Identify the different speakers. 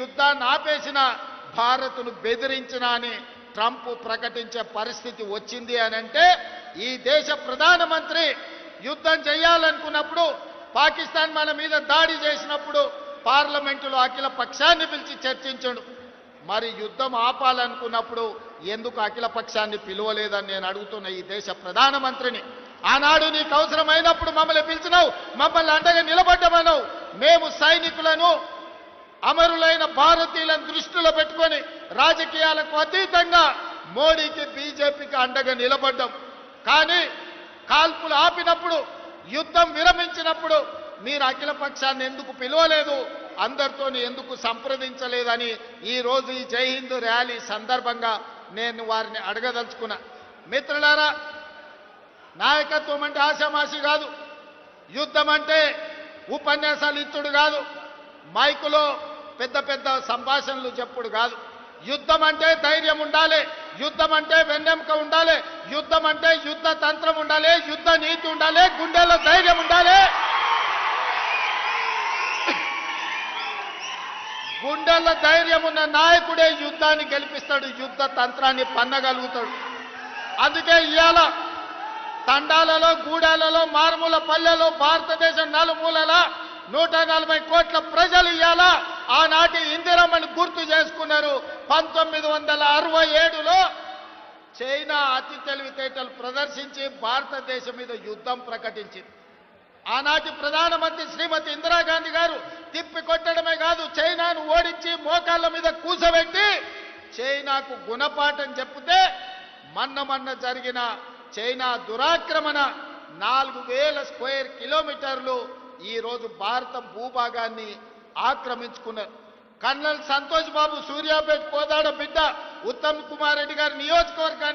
Speaker 1: యుద్ధాన్ని ఆపేసిన భారత్ను బెదిరించిన అని ట్రంప్ ప్రకటించే పరిస్థితి వచ్చింది అని అంటే ఈ దేశ ప్రధానమంత్రి యుద్ధం చేయాలనుకున్నప్పుడు పాకిస్తాన్ మన మీద దాడి చేసినప్పుడు పార్లమెంటులో అఖిల పక్షాన్ని పిలిచి చర్చించడు. మరి యుద్ధం ఆపాలనుకున్నప్పుడు ఎందుకు అఖిల పక్షాన్ని పిలువలేదని నేను అడుగుతున్న ఈ దేశ ప్రధానమంత్రిని. ఆనాడు నీకు అవసరమైనప్పుడు మమ్మల్ని పిలిచినావు, మమ్మల్ని అండగా నిలబడ్డమన్నావు. మేము సైనికులను అమరులైన భారతీయులను దృష్టిలో పెట్టుకొని రాజకీయాలకు అతీతంగా మోడీకి బీజేపీకి అండగా నిలబడ్డాం. కానీ కాల్పులు ఆపినప్పుడు యుద్ధం విరమించినప్పుడు మీరు అఖిల పక్షాన్ని ఎందుకు పిలవలేదు, అందరితో ఎందుకు సంప్రదించలేదని ఈరోజు ఈ జై హింద్ ర్యాలీ సందర్భంగా నేను వారిని అడగదలుచుకున్నా. మిత్రులారా, నాయకత్వం అంటే ఆశామాషి కాదు, యుద్ధం అంటే ఉపన్యాసాలు ఇచ్చుడు కాదు, మైకులో పెద్ద పెద్ద సంభాషణలు చెప్పుడు కాదు. యుద్ధం అంటే ధైర్యం ఉండాలి, యుద్ధం అంటే వెన్నెముక ఉండాలి, యుద్ధం అంటే యుద్ధ తంత్రం ఉండాలి, యుద్ధ నీతి ఉండాలి, గుండెల్లో ధైర్యం ఉండాలి. గుండెల్లో ధైర్యం ఉన్న నాయకుడే యుద్ధాన్ని గెలిపిస్తాడు, యుద్ధ తంత్రాన్ని పన్నగలుగుతాడు. అందుకే ఇవాళ తండాలలో, గూడాలలో, మారుమూల పల్లెలో భారతదేశం నలుమూలల 140 కోట్ల ప్రజలు ఇవాళ ఆనాటి ఇందిరమ్మని గుర్తు చేసుకున్నారు. 1967లో చైనా అతి తెలివితేటలు ప్రదర్శించి భారతదేశం మీద యుద్ధం ప్రకటించింది. ఆనాటి ప్రధానమంత్రి శ్రీమతి ఇందిరాగాంధీ గారు తిప్పి కొట్టడమే కాదు, చైనాను ఓడించి మోకాళ్ళ మీద కూసబెట్టి చైనాకు గుణపాఠం చెప్తే మన్న జరిగిన చైనా దురాక్రమణ 4000 స్క్వేర్ కిలోమీటర్లు ఈరోజు భారత భూభాగాన్ని ఆక్రమించుకున్నారు. కర్నల్ సంతోష్ బాబు సూర్యాపేట కోదాడ బిడ్డ ఉత్తమ్ కుమార్ రెడ్డి గారి నియోజకవర్గాన్ని